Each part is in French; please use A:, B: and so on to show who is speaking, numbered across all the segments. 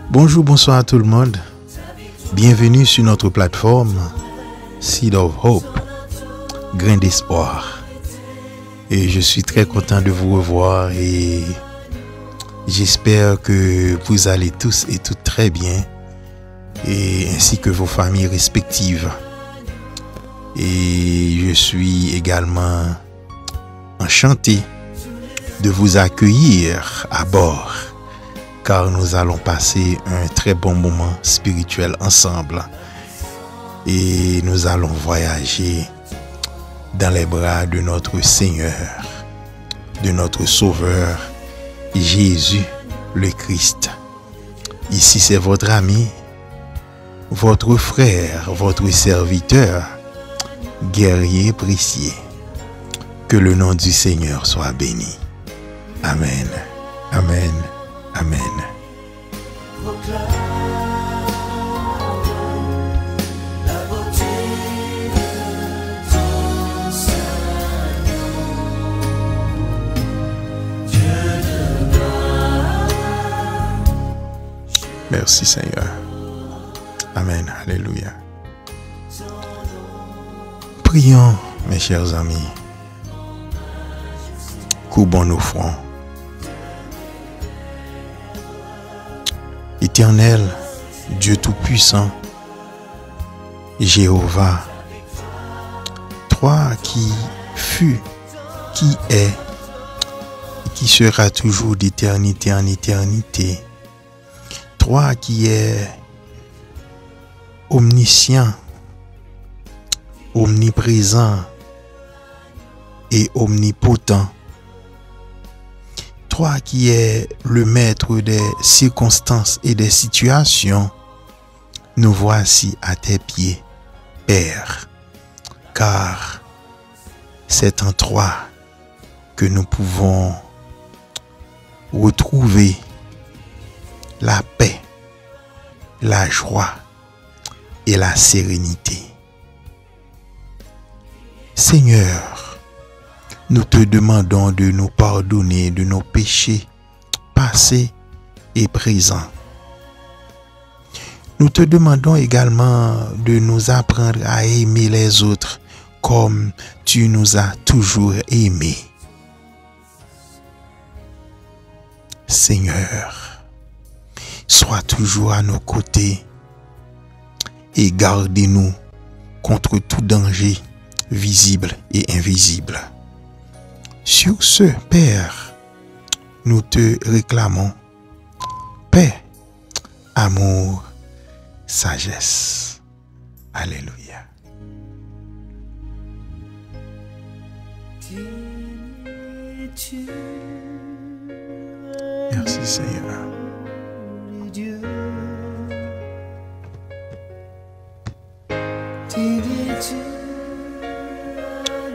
A: Bonjour, bonsoir à tout le monde. Bienvenue sur notre plateforme Seed of Hope, Grain d'espoir. Et je suis très content de vous revoir et j'espère que vous allez tous et toutes très bien, et ainsi que vos familles respectives. Et je suis également enchanté de vous accueillir à bord, car nous allons passer un très bon moment spirituel ensemble et nous allons voyager dans les bras de notre Seigneur, de notre Sauveur, Jésus le Christ. Ici c'est votre ami, votre frère, votre serviteur, guerrier précieux. Que le nom du Seigneur soit béni. Amen. Amen. Amen. Merci Seigneur. Amen. Alléluia. Prions, mes chers amis. Courbons nos fronts. Éternel, Dieu Tout-Puissant, Jéhovah, toi qui fus, qui est, et qui sera toujours d'éternité en éternité, toi qui es omniscient, omniprésent et omnipotent, toi qui es le maître des circonstances et des situations, nous voici à tes pieds, Père, car c'est en toi que nous pouvons retrouver la paix, la joie et la sérénité. Seigneur, nous te demandons de nous pardonner de nos péchés passés et présents. Nous te demandons également de nous apprendre à aimer les autres comme tu nous as toujours aimés. Seigneur, sois toujours à nos côtés et gardez-nous contre tout danger visible et invisible. Sur ce, Père, nous te réclamons paix, amour, sagesse. Alléluia. Merci Seigneur.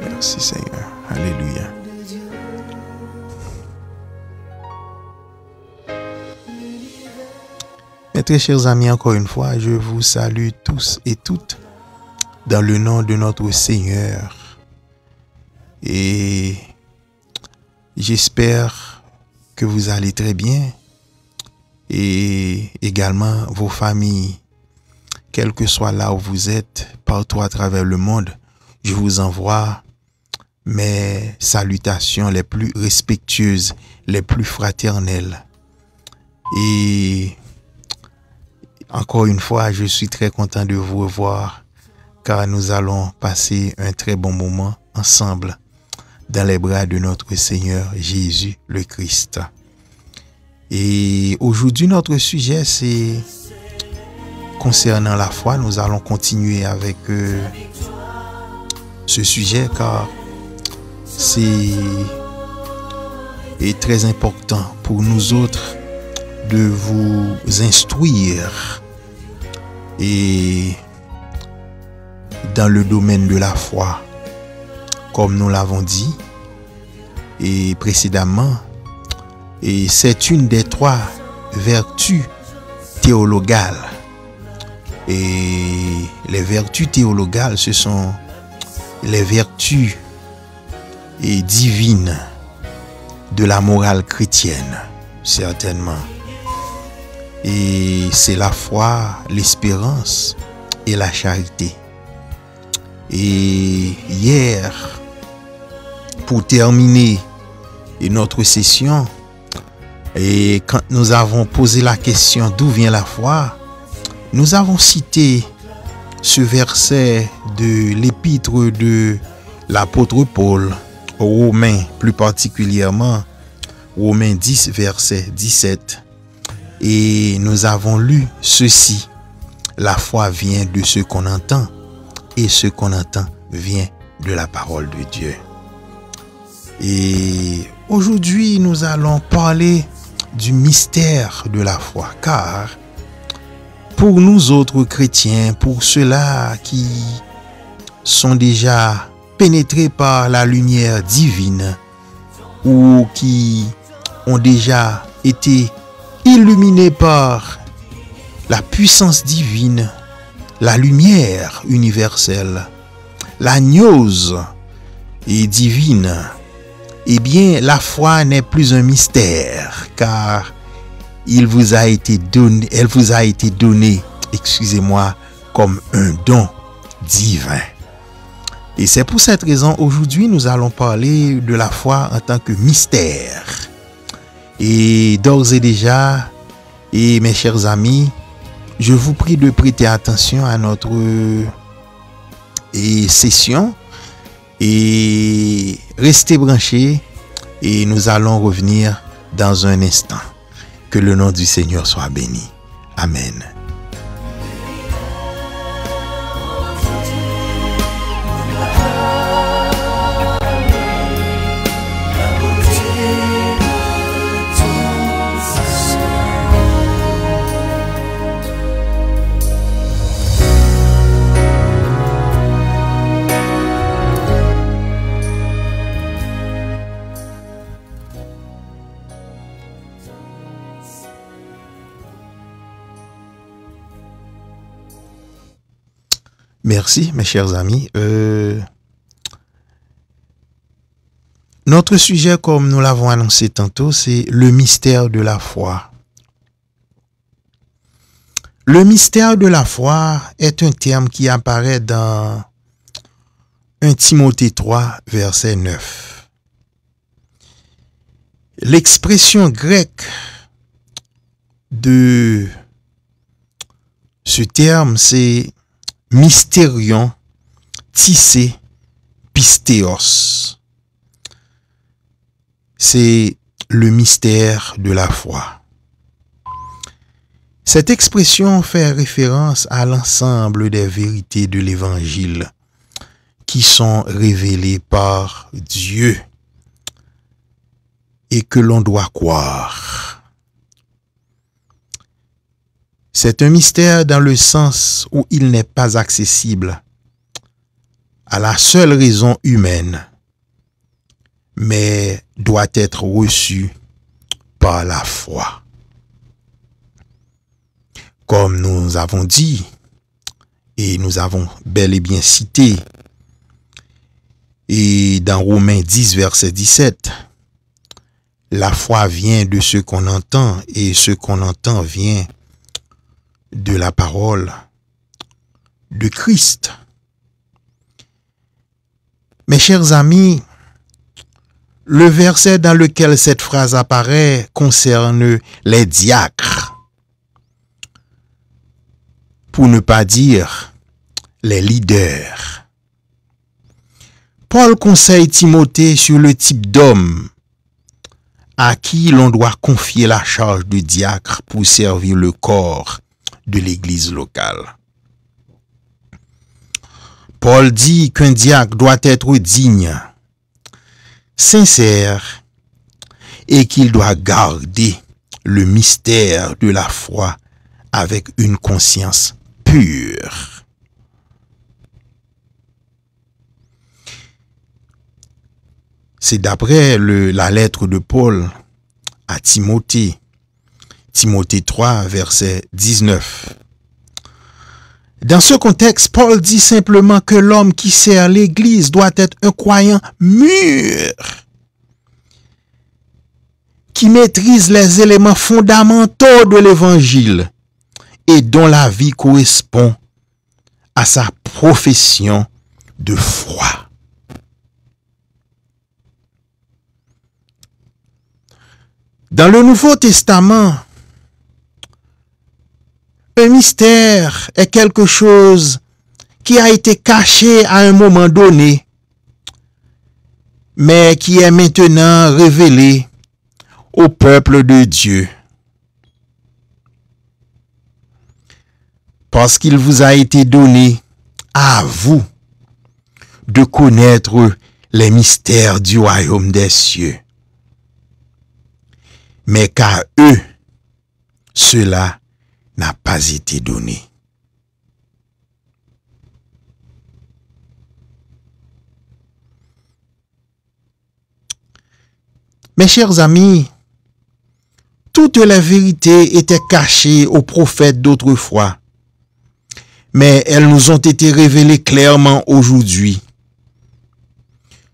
A: Merci Seigneur. Alléluia. Mes très chers amis, encore une fois, je vous salue tous et toutes dans le nom de notre Seigneur. Et j'espère que vous allez très bien et également vos familles, quel que soit là où vous êtes, partout à travers le monde. Je vous envoie mes salutations les plus respectueuses, les plus fraternelles. Et encore une fois, je suis très content de vous revoir, car nous allons passer un très bon moment ensemble dans les bras de notre Seigneur Jésus le Christ. Et aujourd'hui, notre sujet, c'est concernant la foi. Nous allons continuer avec ce sujet, car c'est très important pour nous autres de vous instruire et dans le domaine de la foi comme nous l'avons dit et précédemment, et c'est une des 3 vertus théologales. Et les vertus théologales, ce sont les vertus divines de la morale chrétienne, certainement. Et c'est la foi, l'espérance et la charité. Et hier, pour terminer notre session, et quand nous avons posé la question d'où vient la foi, nous avons cité ce verset de l'épître de l'apôtre Paul aux Romains, plus particulièrement Romains 10, verset 17. Et nous avons lu ceci: la foi vient de ce qu'on entend, et ce qu'on entend vient de la parole de Dieu. Et aujourd'hui, nous allons parler du mystère de la foi, car pour nous autres chrétiens, pour ceux-là qui sont déjà pénétrés par la lumière divine ou qui ont déjà été illuminés par la puissance divine, la lumière universelle, la gnose et divine, eh bien, la foi n'est plus un mystère, car elle vous a été donnée, excusez-moi, comme un don divin. Et c'est pour cette raison, aujourd'hui, nous allons parler de la foi en tant que mystère. Et d'ores et déjà, et mes chers amis, je vous prie de prêter attention à notre session et restez branchés, et nous allons revenir dans un instant. Que le nom du Seigneur soit béni. Amen. Merci, mes chers amis. Notre sujet, comme nous l'avons annoncé tantôt, c'est le mystère de la foi. Le mystère de la foi est un terme qui apparaît dans 1 Timothée 3, verset 9. L'expression grecque de ce terme, c'est mystérion, tissé, pistéos. C'est le mystère de la foi. Cette expression fait référence à l'ensemble des vérités de l'Évangile qui sont révélées par Dieu et que l'on doit croire. C'est un mystère dans le sens où il n'est pas accessible à la seule raison humaine, mais doit être reçu par la foi. Comme nous avons dit, et nous avons bel et bien cité, et dans Romains 10, verset 17, la foi vient de ce qu'on entend, et ce qu'on entend vient de la parole de Christ. Mes chers amis, le verset dans lequel cette phrase apparaît concerne les diacres, pour ne pas dire les leaders. Paul conseille Timothée sur le type d'homme à qui l'on doit confier la charge de diacre pour servir le corps de l'église locale. Paul dit qu'un diacre doit être digne, sincère, et qu'il doit garder le mystère de la foi avec une conscience pure. C'est d'après la lettre de Paul à Timothée. Timothée 3, verset 19. Dans ce contexte, Paul dit simplement que l'homme qui sert l'Église doit être un croyant mûr, qui maîtrise les éléments fondamentaux de l'Évangile et dont la vie correspond à sa profession de foi. Dans le Nouveau Testament, un mystère est quelque chose qui a été caché à un moment donné, mais qui est maintenant révélé au peuple de Dieu. Parce qu'il vous a été donné à vous de connaître les mystères du royaume des cieux. Mais qu'à eux, cela n'a pas été donné. Mes chers amis, toutes les vérités étaient cachées aux prophètes d'autrefois, mais elles nous ont été révélées clairement aujourd'hui.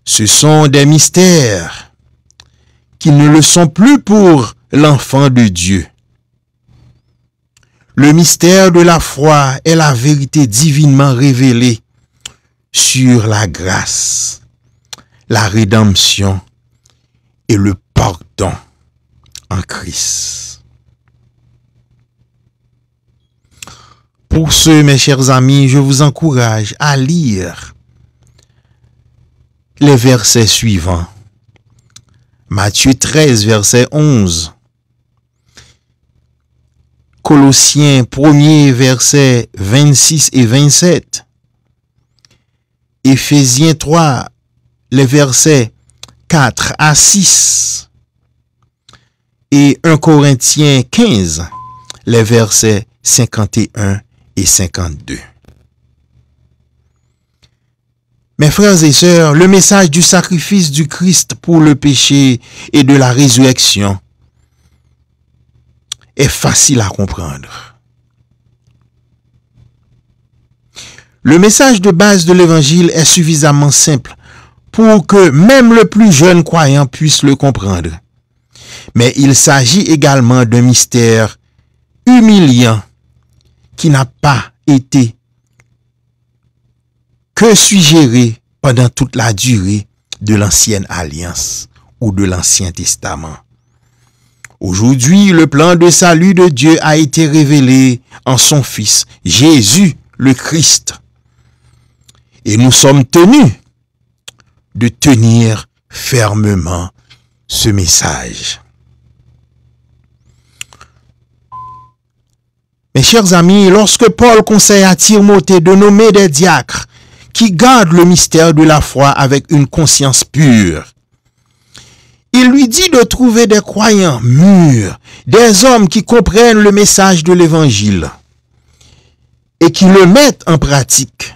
A: Ce sont des mystères qui ne le sont plus pour l'enfant de Dieu. Le mystère de la foi est la vérité divinement révélée sur la grâce, la rédemption et le pardon en Christ. Pour ce, mes chers amis, je vous encourage à lire les versets suivants. Matthieu 13, verset 11. Colossiens 1er, verset 26 et 27. Éphésiens 3, les versets 4 à 6. Et 1 Corinthiens 15, les versets 51 et 52. Mes frères et sœurs, le message du sacrifice du Christ pour le péché et de la résurrection est facile à comprendre. Le message de base de l'Évangile est suffisamment simple pour que même le plus jeune croyant puisse le comprendre. Mais il s'agit également d'un mystère humiliant qui n'a pas été que suggéré pendant toute la durée de l'Ancienne Alliance ou de l'Ancien Testament. Aujourd'hui, le plan de salut de Dieu a été révélé en son Fils, Jésus le Christ. Et nous sommes tenus de tenir fermement ce message. Mes chers amis, lorsque Paul conseille à Timothée de nommer des diacres qui gardent le mystère de la foi avec une conscience pure, il lui dit de trouver des croyants mûrs, des hommes qui comprennent le message de l'Évangile et qui le mettent en pratique.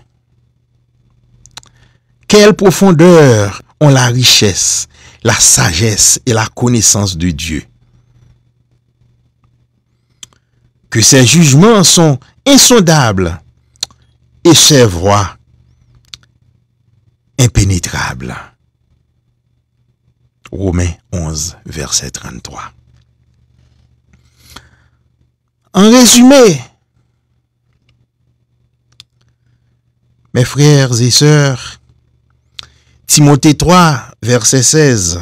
A: Quelle profondeur ont la richesse, la sagesse et la connaissance de Dieu. Que ses jugements sont insondables et ses voies impénétrables. Romains 11, verset 33. En résumé, mes frères et sœurs, Timothée 3, verset 16.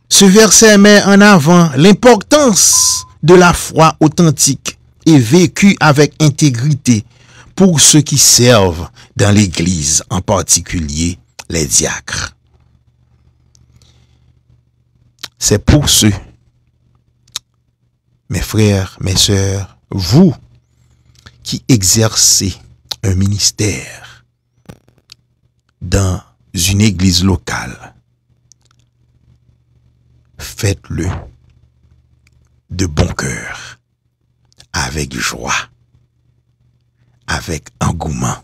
A: Ce verset met en avant l'importance de la foi authentique et vécue avec intégrité pour ceux qui servent dans l'Église, en particulier les diacres. C'est pour ceux, mes frères, mes sœurs, vous qui exercez un ministère dans une église locale, faites-le de bon cœur, avec joie, avec engouement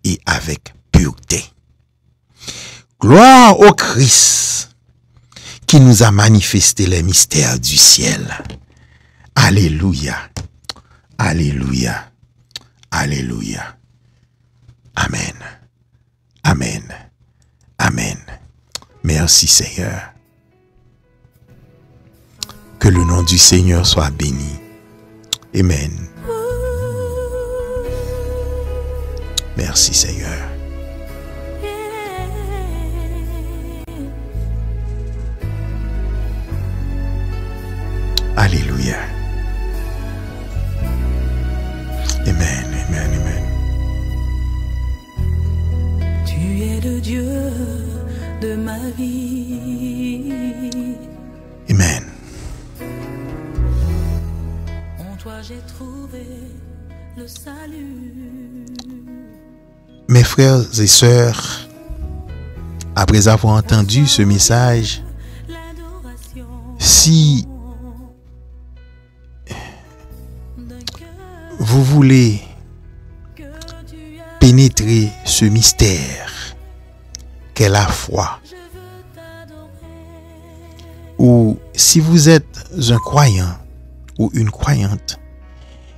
A: et avec pureté. Gloire au Christ qui nous a manifesté les mystères du ciel. Alléluia. Alléluia. Alléluia. Amen. Amen. Amen. Merci Seigneur. Que le nom du Seigneur soit béni. Amen. Merci Seigneur. Alléluia. Amen, amen, amen.
B: Tu es le Dieu de ma vie.
A: Amen.
B: En toi j'ai trouvé le salut.
A: Mes frères et sœurs, après avoir entendu ce message, si vous voulez pénétrer ce mystère qu'est la foi, ou si vous êtes un croyant ou une croyante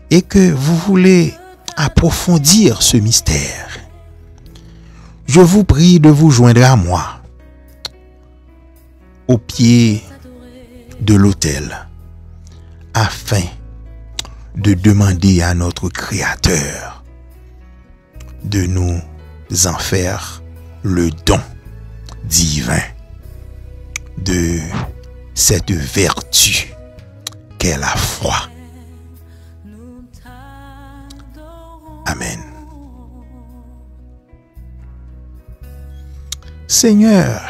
A: et que vous voulez approfondir ce mystère, je vous prie de vous joindre à moi au pied de l'autel afin de demander à notre Créateur de nous en faire le don divin de cette vertu qu'est la foi. Amen. Seigneur,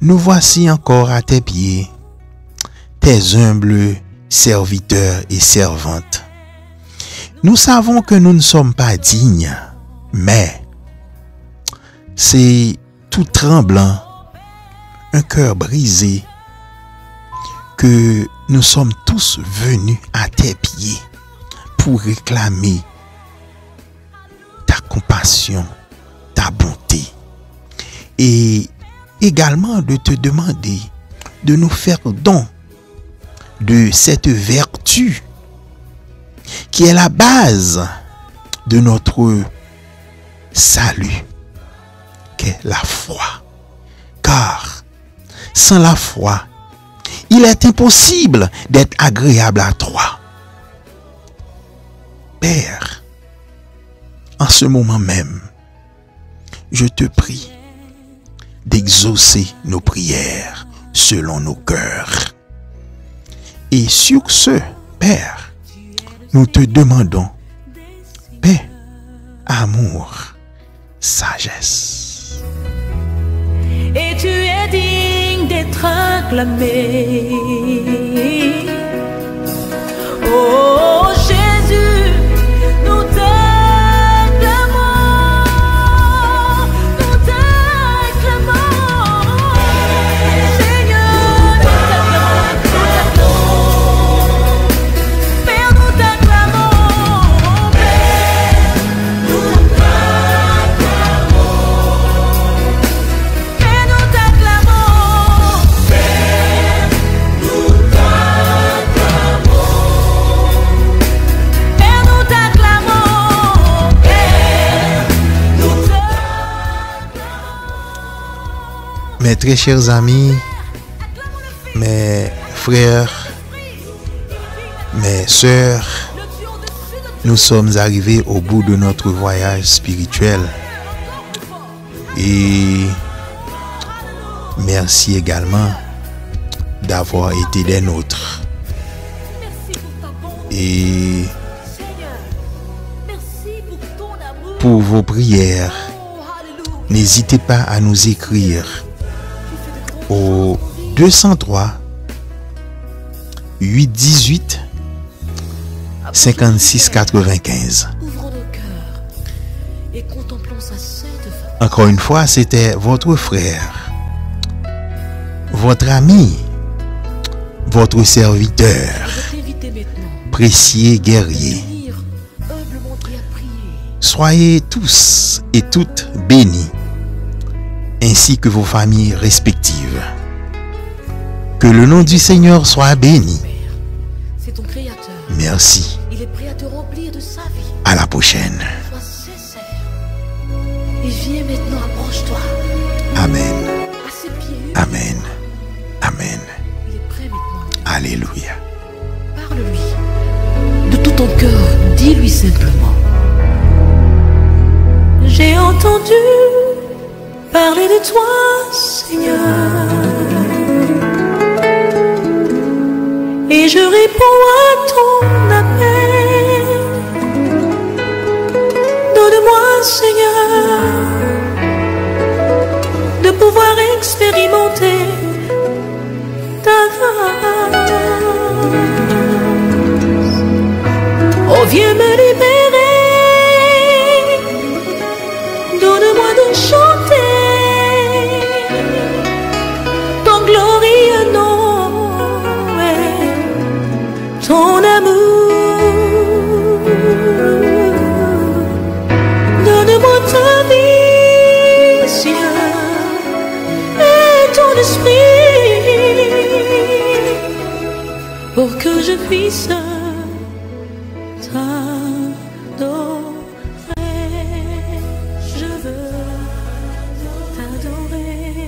A: nous voici encore à tes pieds, tes humbles serviteurs et servantes. Nous savons que nous ne sommes pas dignes, mais c'est tout tremblant, un cœur brisé, que nous sommes tous venus à tes pieds pour réclamer ta compassion, ta bonté, et également de te demander de nous faire don de cette vertu qui est la base de notre salut, qu'est la foi. Car sans la foi, il est impossible d'être agréable à toi. Père, en ce moment même, je te prie d'exaucer nos prières selon nos cœurs. Et sur ce, Père, nous te demandons paix, amour, sagesse.
B: Et tu es digne d'être acclamé. Oh Jésus, nous t'acclamons, nous t'acclamons. Seigneur, nous t'acclamons. Père, nous t'acclamons. Père, nous t'acclamons. Père, nous t'acclamons. Père, nous t'acclamons. Père, nous t'acclamons. Père, nous t'acclamons.
A: Mes très chers amis, mes frères, mes sœurs, nous sommes arrivés au bout de notre voyage spirituel. Et merci également d'avoir été des nôtres. Et pour vos prières, n'hésitez pas à nous écrire au 203 818 56 95.
B: Ouvrons nos cœurs et contemplons sa sainte face.
A: Encore une fois, c'était votre frère, votre ami, votre serviteur,
B: Je vais t'inviter maintenant
A: précieux guerrier.
B: à venir humblement et à prier.
A: Soyez tous et toutes bénis ainsi que vos familles respectives. Que le nom du Seigneur soit béni.
B: Père, c'est ton Créateur.
A: Merci.
B: Il est prêt à te remplir de sa vie.
A: À la prochaine.
B: Sois sincère. Et viens maintenant, approche-toi.
A: Amen.
B: À ses pieds.
A: Amen. Amen.
B: Il est prêt maintenant.
A: Alléluia.
B: Parle-lui. De tout ton cœur, dis-lui simplement. J'ai entendu parler de toi, Seigneur. Et je réponds à ton appel. Donne-moi, Seigneur, de pouvoir expérimenter ta grâce. Oh, viens me libérer. Donne-moi de chanter ton glorieux nom et ton amour. Donne-moi ta vie, Seigneur, et ton esprit pour que je puisse t'adorer. Je veux t'adorer.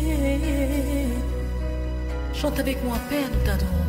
B: Chante avec moi, Père, nous t'adorons.